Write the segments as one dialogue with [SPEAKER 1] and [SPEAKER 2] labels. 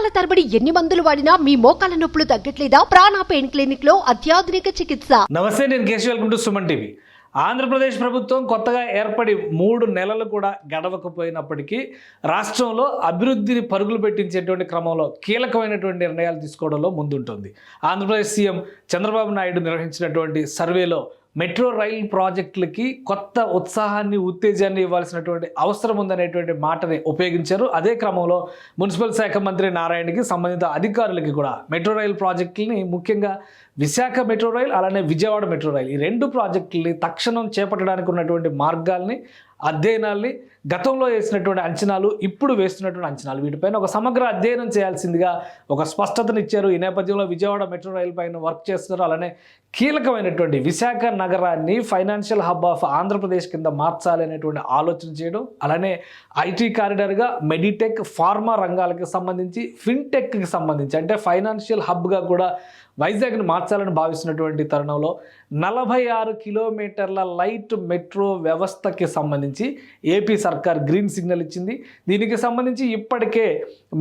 [SPEAKER 1] నెలల తరబడి ఎన్ని మందులు వాడినా మీ మోకాల నొప్పులు తగ్గట్లేదా? ప్రాణ పెయిన్ క్లినిక్ లో అత్యాధునిక చికిత్స.
[SPEAKER 2] నమస్తే, నేను Keshav. Welcome to Suman TV. Andhra Pradesh ప్రభుత్వం కొత్తగా ఏర్పడి 3 నెలలు కూడా గడవకపోయినప్పటికీ రాష్ట్రంలో అభివృద్ధిని పరుగులు పెట్టించేటువంటి క్రమంలో కీలకమైనటువంటి నిర్ణయాలు తీసుకోవడంలో ముందుంటుంది. ఆంధ్రప్రదేశ్ సీఎం చంద్రబాబు నాయుడు నిర్వహించినటువంటి సర్వేలో మెట్రో రైల్ ప్రాజెక్టులకి కొత్త ఉత్సాహాన్ని, ఉత్తేజాన్ని ఇవ్వాల్సినటువంటి అవసరం ఉందనేటువంటి మాటని ఉపయోగించారు. అదే క్రమంలో మున్సిపల్ శాఖ మంత్రి నారాయణకి సంబంధిత అధికారులకి కూడా మెట్రో రైల్ ప్రాజెక్టులని, ముఖ్యంగా విశాఖ మెట్రో రైల్ అలానే విజయవాడ మెట్రో రైల్, ఈ 2 ప్రాజెక్టులని తక్షణం చేపట్టడానికి ఉన్నటువంటి మార్గాల్ని, అధ్యయనాల్ని, గతంలో వేసినటువంటి అంచనాలు, ఇప్పుడు వేస్తున్నటువంటి అంచనాలు, వీటిపైన ఒక సమగ్ర అధ్యయనం చేయాల్సిందిగా ఒక స్పష్టతనిచ్చారు. ఈ నేపథ్యంలో విజయవాడ మెట్రో రైల్ పైన వర్క్ చేస్తున్నారు. అలానే కీలకమైనటువంటి విశాఖ నగరాన్ని ఫైనాన్షియల్ హబ్ ఆఫ్ ఆంధ్రప్రదేశ్ కింద మార్చాలి అనేటువంటి ఆలోచన చేయడం, అలానే ఐటీ కారిడార్గా మెడిటెక్, ఫార్మా రంగాలకు సంబంధించి, ఫిన్టెక్కి సంబంధించి అంటే ఫైనాన్షియల్ హబ్గా కూడా వైజాగ్ని మార్చాలని భావిస్తున్నటువంటి తరుణంలో 46 కిలోమీటర్ల లైట్ మెట్రో వ్యవస్థకి సంబంధించి ఏపీ సర్కార్ గ్రీన్ సిగ్నల్ ఇచ్చింది. దీనికి సంబంధించి ఇప్పటికే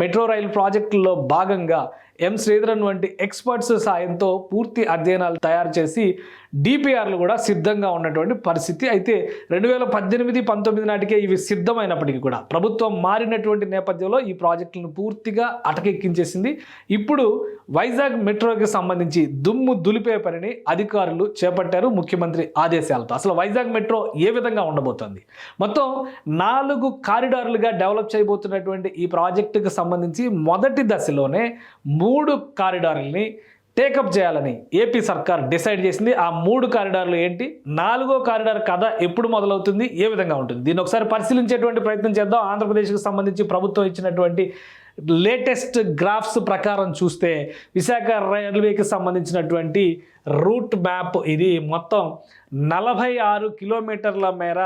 [SPEAKER 2] మెట్రో రైల్ ప్రాజెక్టుల్లో భాగంగా ఎం శ్రీధరన్ వంటి ఎక్స్పర్ట్స్ సాయంతో పూర్తి అధ్యయనాలు తయారు చేసి డిపిఆర్లు కూడా సిద్ధంగా ఉన్నటువంటి పరిస్థితి. అయితే 2018-19 నాటికే ఇవి సిద్ధమైనప్పటికీ కూడా ప్రభుత్వం మారినటువంటి నేపథ్యంలో ఈ ప్రాజెక్టులను పూర్తిగా అటకెక్కించేసింది. ఇప్పుడు వైజాగ్ మెట్రోకి సంబంధించి దుమ్ము దులిపే పనిని అధికారులు చేపట్టారు ముఖ్యమంత్రి ఆదేశాలతో. అసలు వైజాగ్ మెట్రో ఏ విధంగా ఉండబోతోంది? మొత్తం 4 కారిడార్లుగా డెవలప్ చేయబోతున్నటువంటి ఈ ప్రాజెక్టుకు సంబంధించి మొదటి దశలోనే 3 కారిడార్లని టేకప్ చేయాలని ఏపీ సర్కార్ డిసైడ్ చేసింది. ఆ 3 కారిడార్లు ఏంటి, 4వ కారిడార్ కథ ఎప్పుడు మొదలవుతుంది, ఏ విధంగా ఉంటుంది, దీన్ని ఒకసారి పరిశీలించేటువంటి ప్రయత్నం చేద్దాం. ఆంధ్రప్రదేశ్కి సంబంధించి ప్రభుత్వం ఇచ్చినటువంటి లేటెస్ట్ గ్రాఫ్స్ ప్రకారం చూస్తే విశాఖ రైల్వేకి సంబంధించినటువంటి రూట్ మ్యాప్ ఇది. మొత్తం 46 కిలోమీటర్ల మేర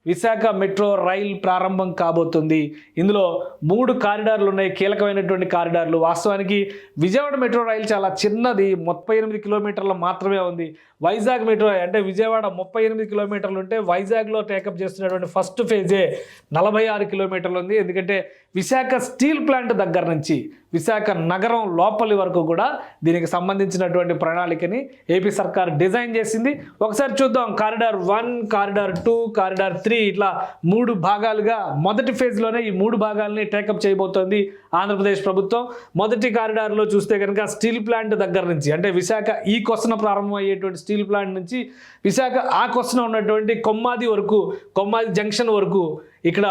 [SPEAKER 2] విశాఖ మెట్రో రైల్ ప్రారంభం కాబోతుంది. ఇందులో 3 కారిడార్లు ఉన్నాయి, కీలకమైనటువంటి కారిడార్లు. వాస్తవానికి విజయవాడ మెట్రో రైల్ చాలా చిన్నది, 38 కిలోమీటర్లు మాత్రమే ఉంది. వైజాగ్ మెట్రో అంటే విజయవాడ 38 కిలోమీటర్లు ఉంటే వైజాగ్లో టేకప్ చేస్తున్నటువంటి ఫస్ట్ ఫేజే 46 కిలోమీటర్లు ఉంది. ఎందుకంటే విశాఖ స్టీల్ ప్లాంట్ దగ్గర నుంచి విశాఖ నగరం లోపలి వరకు కూడా దీనికి సంబంధించినటువంటి ప్రణాళికని ఏపీ సర్కార్ డిజైన్ చేసింది. ఒకసారి చూద్దాం. కారిడార్ 1, కారిడార్ 2, కారిడార్ 3 ఇట్లా 3 భాగాలుగా మొదటి ఫేజ్లోనే ఈ 3 భాగాలని టేకప్ చేయబోతోంది ఆంధ్రప్రదేశ్ ప్రభుత్వం. మొదటి కారిడార్లో చూస్తే కనుక స్టీల్ ప్లాంట్ దగ్గర నుంచి అంటే విశాఖ ఈ కొసన ప్రారంభం అయ్యేటువంటి స్టీల్ ప్లాంట్ నుంచి విశాఖ ఆ కొసన ఉన్నటువంటి కొమ్మాది వరకు, కొమ్మాది జంక్షన్ వరకు ఇక్కడ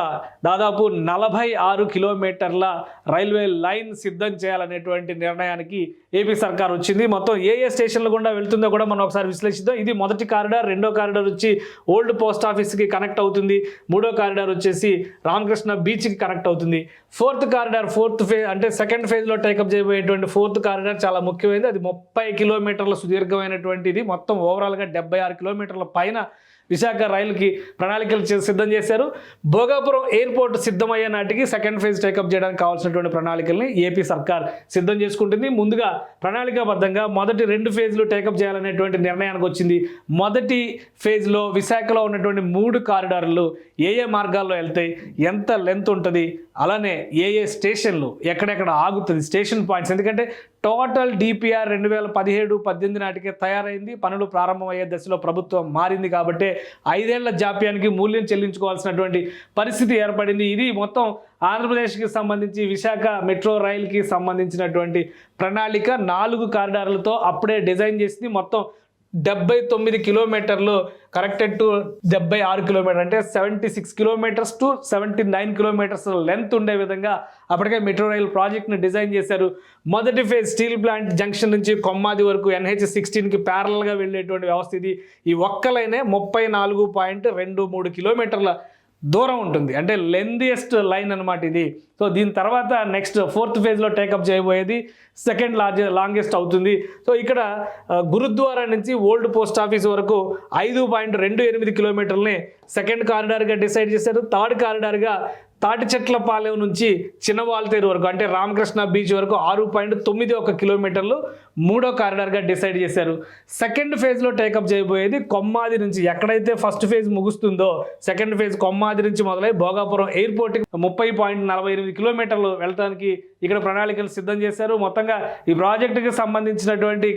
[SPEAKER 2] దాదాపు 46 కిలోమీటర్ల రైల్వే లైన్ సిద్ధం చేయాలనేటువంటి నిర్ణయానికి ఏపీ సర్కార్ వచ్చింది. మొత్తం ఏ స్టేషన్ల గుండా వెళ్తుందో కూడా మనం ఒకసారి విశ్లేషిద్దాం. ఇది మొదటి కారిడార్. 2వ కారిడార్ వచ్చి ఓల్డ్ పోస్ట్ ఆఫీస్కి కనెక్ట్ అవుతుంది. 3వ కారిడార్ వచ్చేసి రామకృష్ణ బీచ్కి కనెక్ట్ అవుతుంది. 4th కారిడార్, 4th ఫేజ్ అంటే సెకండ్ ఫేజ్లో టేకప్ చేయబోయేటువంటి 4th కారిడార్ చాలా ముఖ్యమైనది. అది 30 కిలోమీటర్ల సుదీర్ఘమైనటువంటిది. మొత్తం ఓవరాల్గా 76 కిలోమీటర్ల పైన విశాఖ రైలుకి ప్రణాళికలు సిద్ధం చేశారు. భోగాపురం ఎయిర్పోర్ట్ సిద్ధమయ్యే నాటికి సెకండ్ ఫేజ్ టేకప్ చేయడానికి కావాల్సినటువంటి ప్రణాళికల్ని ఏపీ సర్కార్ సిద్ధం చేసుకుంటుంది. ముందుగా ప్రణాళికాబద్ధంగా మొదటి 2 ఫేజ్లు టేకప్ చేయాలనేటువంటి నిర్ణయానికి వచ్చింది. మొదటి ఫేజ్లో విశాఖలో ఉన్నటువంటి 3 కారిడార్లు ఏ మార్గాల్లో వెళ్తాయి, ఎంత లెంత్ ఉంటుంది, అలానే ఏ స్టేషన్లు ఎక్కడెక్కడ ఆగుతుంది, స్టేషన్ పాయింట్స్. ఎందుకంటే టోటల్ డిపిఆర్ 2017-18 నాటికే తయారైంది. పనులు ప్రారంభమయ్యే దశలో ప్రభుత్వం మారింది కాబట్టి 5 ఏళ్ల జాప్యానికి మూల్యం చెల్లించుకోవాల్సినటువంటి పరిస్థితి ఏర్పడింది. ఇది మొత్తం ఆంధ్రప్రదేశ్కి సంబంధించి విశాఖ మెట్రో రైల్కి సంబంధించినటువంటి ప్రణాళిక. 4 కారిడార్లతో అప్పుడే డిజైన్ చేసింది. మొత్తం 79 కిలోమీటర్లు కరెక్టెడ్ టు 76 కిలోమీటర్ అంటే 76 కిలోమీటర్స్ టు 79 కిలోమీటర్స్ లెంత్ ఉండే విధంగా అప్పటికే మెట్రో రైల్ ప్రాజెక్ట్ని డిజైన్ చేశారు. మొదటి ఫేజ్ స్టీల్ ప్లాంట్ జంక్షన్ నుంచి కొమ్మాది వరకు NH16కి ప్యారలల్గా వెళ్ళేటువంటి వ్యవస్థ ఇది. ఈ ఒక్క లైనే 34.23 కిలోమీటర్ల దూరం ఉంటుంది. అంటే లెందియెస్ట్ లైన్ అనమాట ఇది. సో దీని తర్వాత నెక్స్ట్ 4th ఫేజ్లో టేకప్ చేయబోయేది సెకండ్ లాంగెస్ట్ అవుతుంది. సో ఇక్కడ గురుద్వారా నుంచి ఓల్డ్ పోస్ట్ ఆఫీస్ వరకు 5.28 కిలోమీటర్లని సెకండ్ కారిడార్గా డిసైడ్ చేశారు. 3rd కారిడార్గా తాటిచెట్లపాలెం నుంచి చిన్నవాల్తేరు వరకు అంటే రామకృష్ణ బీచ్ వరకు 6.91 కిలోమీటర్లు మూడో కారిడార్గా డిసైడ్ చేశారు. సెకండ్ ఫేజ్లో టేకప్ చేయబోయేది కొమ్మాది నుంచి, ఎక్కడైతే ఫస్ట్ ఫేజ్ ముగుస్తుందో సెకండ్ ఫేజ్ కొమ్మాది నుంచి మొదలై భోగాపురం ఎయిర్పోర్ట్కి 30.48 కిలోమీటర్లు వెళ్ళడానికి ఇక్కడ ప్రణాళికలు సిద్ధం చేశారు. మొత్తంగా ఈ ప్రాజెక్టుకి సంబంధించినటువంటి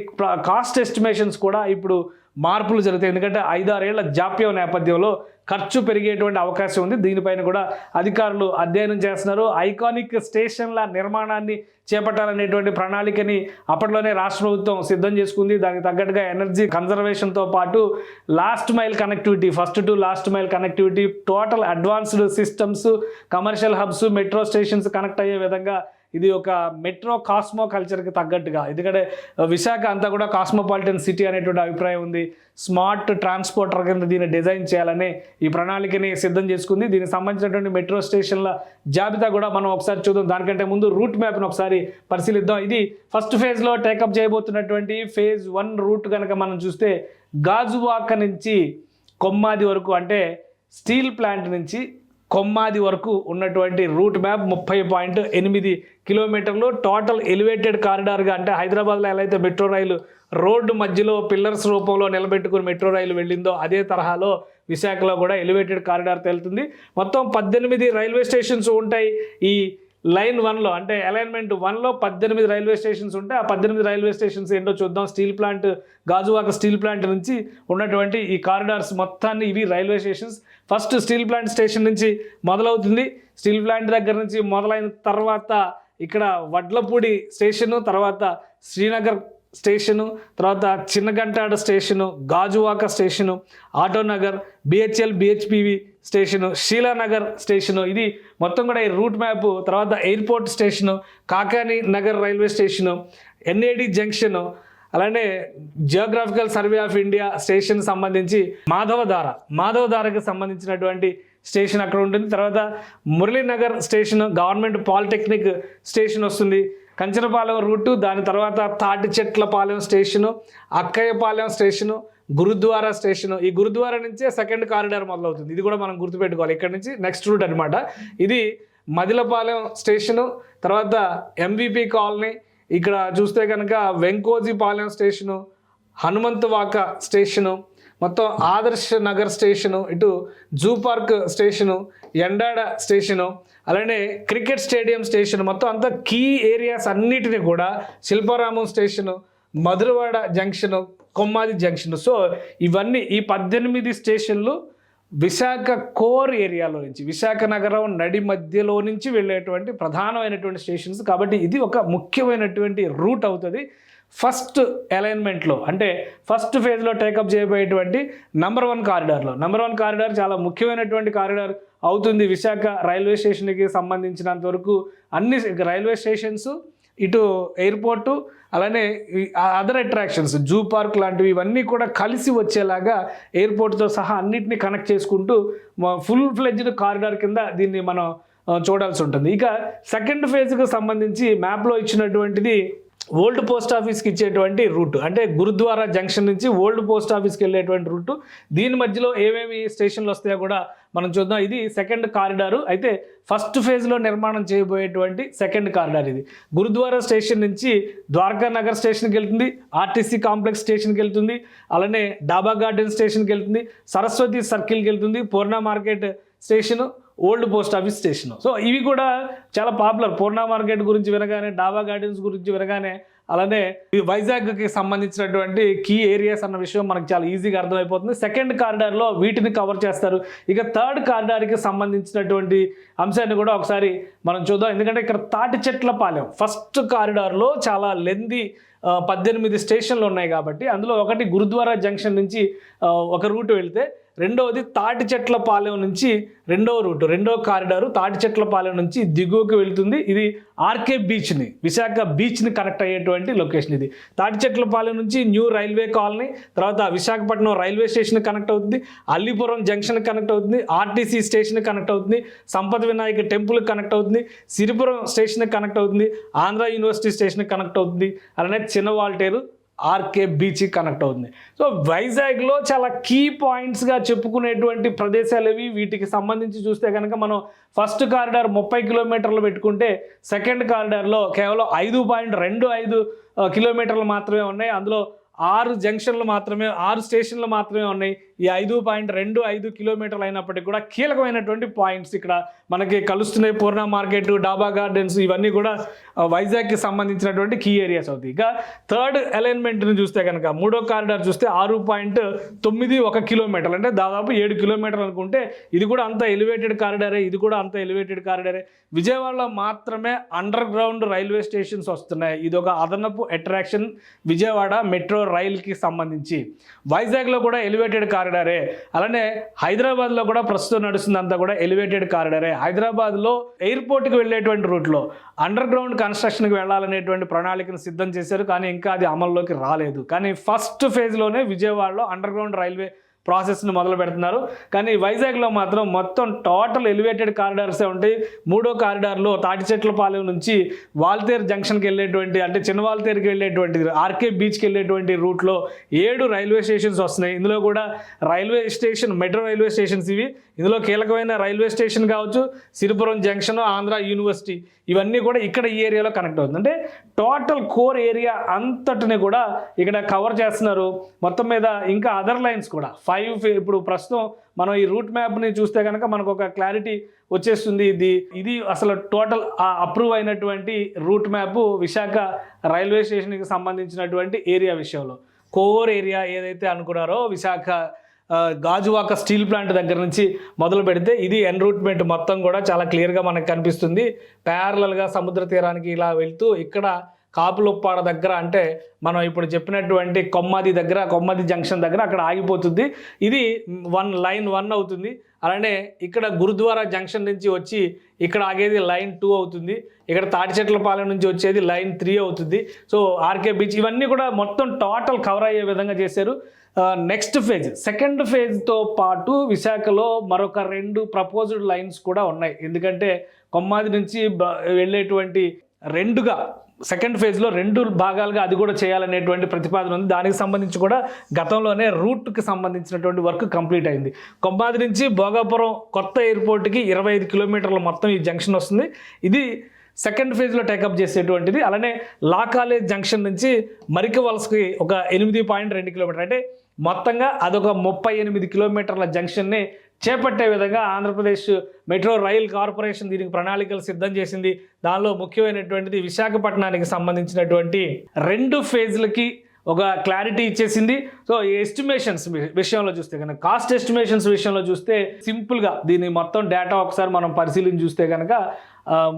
[SPEAKER 2] కాస్ట్ ఎస్టిమేషన్స్ కూడా ఇప్పుడు మార్పులు జరుగుతాయి. ఎందుకంటే 5-6 ఏళ్ల జాప్యం నేపథ్యంలో ఖర్చు పెరిగేటువంటి అవకాశం ఉంది. దీనిపైన కూడా అధికారులు అధ్యయనం చేస్తున్నారు. ఐకానిక్ స్టేషన్ల నిర్మాణాన్ని చేపట్టాలనేటువంటి ప్రణాళికని అప్పట్లోనే రాష్ట్ర ప్రభుత్వం సిద్ధం చేసుకుంది. దానికి తగ్గట్టుగా ఎనర్జీ కన్జర్వేషన్తో పాటు last mile connectivity, first to last mile connectivity, total advanced systems, commercial hubs, metro stations connect అయ్యే విధంగా ఇది ఒక మెట్రో కాస్మో కల్చర్కి తగ్గట్టుగా, ఎందుకంటే విశాఖ అంతా కూడా కాస్మోపాలిటన్ సిటీ అనేటువంటి అభిప్రాయం ఉంది. స్మార్ట్ ట్రాన్స్పోర్టర్ కింద దీన్ని డిజైన్ చేయాలని ఈ ప్రణాళికని సిద్ధం చేసుకుంది. దీనికి సంబంధించినటువంటి మెట్రో స్టేషన్ల జాబితా కూడా మనం ఒకసారి చూద్దాం. దానికంటే ముందు రూట్ మ్యాప్ను ఒకసారి పరిశీలిద్దాం. ఇది ఫస్ట్ ఫేజ్లో టేకప్ చేయబోతున్నటువంటి ఫేజ్ 1 రూట్ కనుక మనం చూస్తే గాజువాక నుంచి కొమ్మాది వరకు, అంటే స్టీల్ ప్లాంట్ నుంచి కొమ్మాది వరకు ఉన్నటువంటి రూట్ మ్యాప్ 30.8 కిలోమీటర్లు. టోటల్ ఎలివేటెడ్ కారిడార్గా, అంటే హైదరాబాద్లో ఎలా అయితే మెట్రో రైలు రోడ్డు మధ్యలో పిల్లర్స్ రూపంలో నిలబెట్టుకుని మెట్రో రైలు వెళ్ళిందో అదే తరహాలో విశాఖలో కూడా ఎలివేటెడ్ కారిడార్ వెళ్తుంది. మొత్తం 18 రైల్వే స్టేషన్స్ ఉంటాయి ఈ లైన్ 1లో, అంటే అలైన్మెంట్ 1లో 18 రైల్వే స్టేషన్స్ ఉంటాయి. ఆ 18 రైల్వే స్టేషన్స్ ఏంటో చూద్దాం. Steel plant, Gajuwaka steel plant నుంచి ఉన్నటువంటి ఈ కారిడార్స్ మొత్తాన్ని ఇవి railway stations. First steel plant station నుంచి మొదలవుతుంది. స్టీల్ ప్లాంట్ దగ్గర నుంచి మొదలైన తర్వాత ఇక్కడ వడ్లపూడి స్టేషను, తర్వాత శ్రీనగర్ స్టేషను, తర్వాత Chinagantyada station, Gajuwaka station, Autonagar, BHEL BHPV station, Sheelanagar station. ఇది మొత్తం కూడా ఈ రూట్ మ్యాప్. తర్వాత airport station, Kakani Nagar railway station, NAD junction, అలానే geographical survey of India station సంబంధించి మాధవధారకి సంబంధించినటువంటి స్టేషన్ అక్కడ ఉంటుంది. తర్వాత Muralinagar station, government polytechnic station వస్తుంది. కంచనపాలెం రూటు, దాని తర్వాత Thatichetlapalem station, Akkayyapalem station, Gurudwara station. ఈ గురుద్వారా నుంచే సెకండ్ కారిడార్ మొదలవుతుంది. ఇది కూడా మనం గుర్తుపెట్టుకోవాలి. ఇక్కడ నుంచి నెక్స్ట్ రూట్ అనమాట. ఇది మదిలపాలెం స్టేషను, తర్వాత ఎంవిపి కాలనీ, ఇక్కడ చూస్తే కనుక వెంకోజీపాలెం స్టేషను, హనుమంతవాక స్టేషను, మొత్తం ఆదర్శ్ నగర్ స్టేషను, ఇటు zoo park station, Endada station, అలానే క్రికెట్ స్టేడియం స్టేషన్. మొత్తం అంతా కీ ఏరియాస్ అన్నిటినీ కూడా Shilparamam station, Madhurawada junction, Kommadi junction. So ఇవన్నీ ఈ 18 స్టేషన్లు విశాఖ కోర్ ఏరియాలో నుంచి, విశాఖ నగరం నడి మధ్యలో నుంచి వెళ్ళేటువంటి ప్రధానమైనటువంటి స్టేషన్స్. కాబట్టి ఇది ఒక ముఖ్యమైనటువంటి రూట్ అవుతుంది. ఫస్ట్ అలైన్మెంట్లో, అంటే ఫస్ట్ ఫేజ్లో టేకప్ చేయబోయేటువంటి నంబర్ 1 కారిడార్లో. నంబర్ 1 కారిడార్ చాలా ముఖ్యమైనటువంటి కారిడార్ అవుతుంది విశాఖ రైల్వే స్టేషన్కి సంబంధించినంత వరకు. అన్ని రైల్వే స్టేషన్స్, ఇటు ఎయిర్పోర్టు, అలానే అదర్ అట్రాక్షన్స్, జూ పార్క్ లాంటివి ఇవన్నీ కూడా కలిసి వచ్చేలాగా ఎయిర్పోర్ట్తో సహా అన్నిటినీ కనెక్ట్ చేసుకుంటూ ఫుల్ ఫ్లెడ్జ్డ్ కారిడార్ కింద దీన్ని మనం చూడాల్సి ఉంటుంది. ఇక సెకండ్ ఫేజ్కి సంబంధించి మ్యాప్లో ఇచ్చినటువంటిది ఓల్డ్ పోస్ట్ ఆఫీస్కి ఇచ్చేటువంటి రూట్, అంటే గురుద్వారా జంక్షన్ నుంచి ఓల్డ్ పోస్ట్ ఆఫీస్కి వెళ్ళేటువంటి రూటు. దీని మధ్యలో ఏమేమి స్టేషన్లు వస్తాయో కూడా మనం చూద్దాం. ఇది సెకండ్ కారిడారు. అయితే ఫస్ట్ ఫేజ్లో నిర్మాణం చేయబోయేటువంటి సెకండ్ కారిడార్ ఇది. గురుద్వారా స్టేషన్ నుంచి ద్వారకా నగర్ స్టేషన్కి వెళ్తుంది, ఆర్టీసీ కాంప్లెక్స్ స్టేషన్కి వెళ్తుంది, అలానే డాబా గార్డెన్ స్టేషన్కి వెళ్తుంది, సరస్వతి సర్కిల్కి వెళ్తుంది, Poorna market station, old post office station. So ఇవి కూడా చాలా పాపులర్. పూర్ణ మార్కెట్ గురించి వినగానే, డాబా గార్డెన్స్ గురించి వినగానే, అలానే వైజాగ్కి సంబంధించినటువంటి కీ ఏరియాస్ అన్న విషయం మనకు చాలా ఈజీగా అర్థమైపోతుంది. సెకండ్ కారిడార్లో వీటిని కవర్ చేస్తారు. ఇక థర్డ్ కారిడార్కి సంబంధించినటువంటి అంశాన్ని కూడా ఒకసారి మనం చూద్దాం. ఎందుకంటే ఇక్కడ తాటిచెట్లపాలెం ఫస్ట్ కారిడార్లో చాలా లెందీ 18 స్టేషన్లు ఉన్నాయి కాబట్టి, అందులో ఒకటి గురుద్వారా జంక్షన్ నుంచి ఒక రూట్ వెళ్తే, రెండవది తాటిచెట్లపాలెం నుంచి రెండవ రూటు, రెండవ కారిడారు తాటిచెట్లపాలెం నుంచి దిగువకు వెళ్తుంది. ఇది ఆర్కే బీచ్ని, విశాఖ బీచ్ని కనెక్ట్ అయ్యేటువంటి లొకేషన్ ఇది. తాటిచెట్లపాలెం నుంచి న్యూ రైల్వే కాలనీ, తర్వాత విశాఖపట్నం రైల్వే స్టేషన్ కనెక్ట్ అవుతుంది, అల్లిపురం జంక్షన్ కనెక్ట్ అవుతుంది, ఆర్టీసీ స్టేషన్ కనెక్ట్ అవుతుంది, సంపద వినాయక టెంపుల్ కనెక్ట్ అవుతుంది, సిరిపురం స్టేషన్ కనెక్ట్ అవుతుంది, ఆంధ్ర యూనివర్సిటీ స్టేషన్ కనెక్ట్ అవుతుంది, అలానే చిన్నవాల్టేరు, ఆర్కే బీచ్ కనెక్ట్ అవుతుంది. సో వైజాగ్లో చాలా కీ పాయింట్స్గా చెప్పుకునేటువంటి ప్రదేశాలు ఇవి. వీటికి సంబంధించి చూస్తే కనుక మనం ఫస్ట్ కారిడార్ 30 కిలోమీటర్లు పెట్టుకుంటే సెకండ్ కారిడార్లో కేవలం 5.25 కిలోమీటర్లు మాత్రమే ఉన్నాయి. అందులో 6 జంక్షన్లు మాత్రమే, 6 స్టేషన్లు మాత్రమే ఉన్నాయి. ఈ 5.25 కిలోమీటర్లు అయినప్పటికీ కూడా కీలకమైనటువంటి పాయింట్స్ ఇక్కడ మనకి కలుస్తున్నాయి. పూర్ణ మార్కెట్, డాబా గార్డెన్స్ ఇవన్నీ కూడా వైజాగ్కి సంబంధించినటువంటి కీ ఏరియాస్ అవుతాయి. ఇక థర్డ్ అలైన్మెంట్ని చూస్తే కనుక మూడో కారిడార్ చూస్తే 6.91 కిలోమీటర్లు, అంటే దాదాపు 7 కిలోమీటర్లు అనుకుంటే ఇది కూడా అంత ఎలివేటెడ్ కారిడారే. ఇది కూడా అంత ఎలివేటెడ్ కారిడారే. విజయవాడలో మాత్రమే అండర్ గ్రౌండ్ రైల్వే స్టేషన్స్ వస్తున్నాయి. ఇది ఒక అదనపు అట్రాక్షన్ విజయవాడ మెట్రో రైల్కి సంబంధించి. వైజాగ్లో కూడా ఎలివేటెడ్ కారిడారే. అలానే హైదరాబాద్లో కూడా ప్రస్తుతం నడుస్తుందంతా కూడా ఎలివేటెడ్ కారిడారే. హైదరాబాద్లో ఎయిర్పోర్ట్కి వెళ్ళేటువంటి రూట్లో అండర్ గ్రౌండ్ కన్స్ట్రక్షన్కి వెళ్ళాలనేటువంటి ప్రణాళికను సిద్ధం చేశారు, కానీ ఇంకా అది అమల్లోకి రాలేదు. కానీ ఫస్ట్ ఫేజ్లోనే విజయవాడలో అండర్ గ్రౌండ్ రైల్వే ప్రాసెస్ని మొదలు పెడుతున్నారు. కానీ వైజాగ్లో మాత్రం మొత్తం టోటల్ ఎలివేటెడ్ కారిడార్సే ఉంటాయి. మూడో కారిడార్లో తాటిచెట్లపాలెం నుంచి వాల్తేరు జంక్షన్కి వెళ్ళేటువంటి, అంటే చిన్న వాల్తేరుకి వెళ్ళేటువంటి, ఆర్కే బీచ్కి వెళ్ళేటువంటి రూట్లో 7 రైల్వే స్టేషన్స్ వస్తున్నాయి. ఇందులో కూడా railway station, metro railway stations ఇవి. ఇందులో కీలకమైన రైల్వే స్టేషన్ కావచ్చు, సిరిపురం జంక్షన్, ఆంధ్ర యూనివర్సిటీ, ఇవన్నీ కూడా ఇక్కడ ఈ ఏరియాలో కనెక్ట్ అవుతుంది. అంటే టోటల్ కోర్ ఏరియా అంతటిని కూడా ఇక్కడ కవర్ చేస్తున్నారు మొత్తం మీద. ఇంకా అదర్ లైన్స్ కూడా 5 ఇప్పుడు ప్రస్తుతం మనం ఈ రూట్ మ్యాప్ని చూస్తే కనుక మనకు ఒక క్లారిటీ వచ్చేస్తుంది. ఇది అసలు టోటల్ అప్రూవ్ అయినటువంటి రూట్ మ్యాప్ విశాఖ రైల్వే స్టేషన్కి సంబంధించినటువంటి ఏరియా విషయంలో. కోర్ ఏరియా ఏదైతే అనుకున్నారో విశాఖ గాజువాక స్టీల్ ప్లాంట్ దగ్గర నుంచి మొదలు పెడితే ఇది ఎన్రూట్మెంట్ మొత్తం కూడా చాలా క్లియర్గా మనకు కనిపిస్తుంది. ప్యారలల్గా సముద్ర తీరానికి ఇలా వెళ్తూ ఇక్కడ కాపులుప్పాడ దగ్గర, అంటే మనం ఇప్పుడు చెప్పినటువంటి కొమ్మది జంక్షన్ దగ్గర అక్కడ ఆగిపోతుంది. ఇది లైన్ 1 అవుతుంది. అలానే ఇక్కడ గురుద్వారా జంక్షన్ నుంచి వచ్చి ఇక్కడ ఆగేది లైన్ 2 అవుతుంది. ఇక్కడ తాటిచెట్లపాలెం నుంచి వచ్చేది లైన్ 3 అవుతుంది. సో ఆర్కే బీచ్ ఇవన్నీ కూడా మొత్తం టోటల్ కవర్ అయ్యే విధంగా చేశారు. నెక్స్ట్ ఫేజ్, సెకండ్ ఫేజ్తో పాటు విశాఖలో మరొక 2 ప్రపోజ్డ్ లైన్స్ కూడా ఉన్నాయి. ఎందుకంటే కొమ్మాది నుంచి వెళ్ళేటువంటి సెకండ్ ఫేజ్లో 2 భాగాలుగా అది కూడా చేయాలనేటువంటి ప్రతిపాదన ఉంది. దానికి సంబంధించి కూడా గతంలోనే రూట్కి సంబంధించినటువంటి వర్క్ కంప్లీట్ అయింది. కొమ్మాది నుంచి భోగాపురం కొత్త ఎయిర్పోర్ట్కి 25 కిలోమీటర్లు మొత్తం ఈ జంక్షన్ వస్తుంది. ఇది సెకండ్ ఫేజ్లో టేకప్ చేసేటువంటిది. అలానే లా కాలేజ్ జంక్షన్ నుంచి మరికి వలసకి ఒక 8.2 కిలోమీటర్, అంటే మొత్తంగా అదొక 38 కిలోమీటర్ల జంక్షన్ని చేపట్టే విధంగా ఆంధ్రప్రదేశ్ మెట్రో రైల్ కార్పొరేషన్ దీనికి ప్రణాళికలు సిద్ధం చేసింది. దానిలో ముఖ్యమైనటువంటిది విశాఖపట్నానికి సంబంధించినటువంటి 2 ఫేజ్లకి ఒక క్లారిటీ ఇచ్చేసింది. సో ఎస్టిమేషన్స్ విషయంలో చూస్తే కనుక, కాస్ట్ ఎస్టిమేషన్స్ విషయంలో చూస్తే సింపుల్గా దీని మొత్తం డేటా ఒకసారి మనం పరిశీలించి చూస్తే కనుక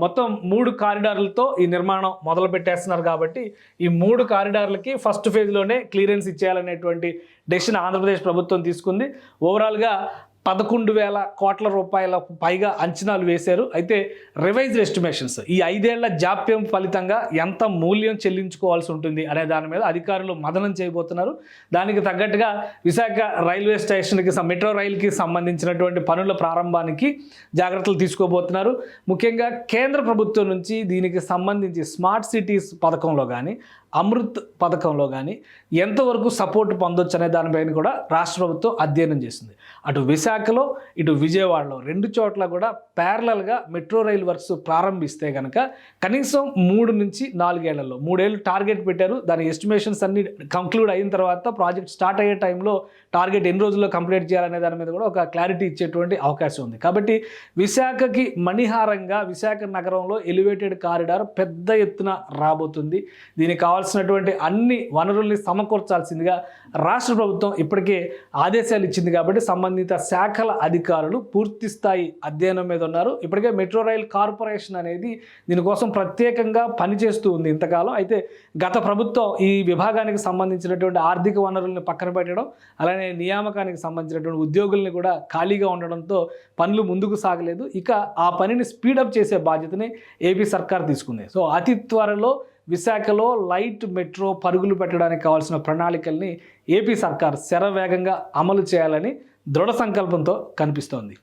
[SPEAKER 2] మొత్తం 3 కారిడార్లతో ఈ నిర్మాణం మొదలు పెట్టేస్తున్నారు. కాబట్టి ఈ 3 కారిడార్లకి ఫస్ట్ ఫేజ్లోనే క్లియరెన్స్ ఇచ్చేయాలనేటువంటి డెసిషన్ ఆంధ్రప్రదేశ్ ప్రభుత్వం తీసుకుంది. ఓవరాల్గా 11,000 కోట్ల రూపాయల పైగా అంచనాలు వేశారు. అయితే రివైజ్డ్ ఎస్టిమేషన్స్, ఈ 5 ఏళ్ల జాప్యం ఫలితంగా ఎంత మూల్యం చెల్లించుకోవాల్సి ఉంటుంది అనే దాని మీద అధికారులు మదనం చేయబోతున్నారు. దానికి తగ్గట్టుగా విశాఖ రైల్వే స్టేషన్కి, మెట్రో రైల్కి సంబంధించినటువంటి పనుల ప్రారంభానికి జాగ్రత్తలు తీసుకోబోతున్నారు. ముఖ్యంగా కేంద్ర ప్రభుత్వం నుంచి దీనికి సంబంధించి స్మార్ట్ సిటీస్ పథకంలో కానీ, అమృత్ పథకంలో కానీ ఎంతవరకు సపోర్ట్ పొందొచ్చు అనే దానిపైన కూడా రాష్ట్ర ప్రభుత్వం అధ్యయనం చేసింది. అటు విశాఖలో ఇటు విజయవాడలో 2 చోట్ల కూడా ప్యారలల్గా మెట్రో రైల్ వర్క్స్ ప్రారంభిస్తే కనుక కనీసం 3 నుంచి 4 ఏళ్లలో, 3 ఏళ్ళు టార్గెట్ పెట్టారు. దాని ఎస్టిమేషన్స్ అన్ని కంక్లూడ్ అయిన తర్వాత ప్రాజెక్ట్ స్టార్ట్ అయ్యే టైంలో టార్గెట్ ఎన్ని రోజుల్లో కంప్లీట్ చేయాలనే దాని మీద కూడా ఒక క్లారిటీ ఇచ్చేటువంటి అవకాశం ఉంది. కాబట్టి విశాఖకి మణిహారంగా విశాఖ నగరంలో ఎలివేటెడ్ కారిడార్ పెద్ద ఎత్తున రాబోతుంది. దీనికి కావాల్సినటువంటి అన్ని వనరుల్ని సమకూర్చాల్సిందిగా రాష్ట్ర ప్రభుత్వం ఇప్పటికే ఆదేశాలు ఇచ్చింది. కాబట్టి సంబంధిత శాఖల అధికారులు పూర్తి స్థాయి అధ్యయనం మీద ఉన్నారు. ఇప్పటికే మెట్రో రైల్ కార్పొరేషన్ అనేది దీనికోసం ప్రత్యేకంగా పనిచేస్తూ ఉంది ఇంతకాలం. అయితే గత ప్రభుత్వం ఈ విభాగానికి సంబంధించినటువంటి ఆర్థిక వనరుల్ని పక్కన పెట్టడం, అలానే నియామకానికి సంబంధించినటువంటి ఉద్యోగుల్ని కూడా ఖాళీగా ఉండడంతో పనులు ముందుకు సాగలేదు. ఇక ఆ పనిని స్పీడప్ చేసే బాధ్యతని ఏపీ సర్కార్ తీసుకుంది. సో అతి త్వరలో విశాఖలో లైట్ మెట్రో పరుగులు పెట్టడానికి కావాల్సిన ప్రణాళికల్ని ఏపీ సర్కార్ శరవేగంగా అమలు చేయాలని దృఢ సంకల్పంతో కనిపిస్తోంది.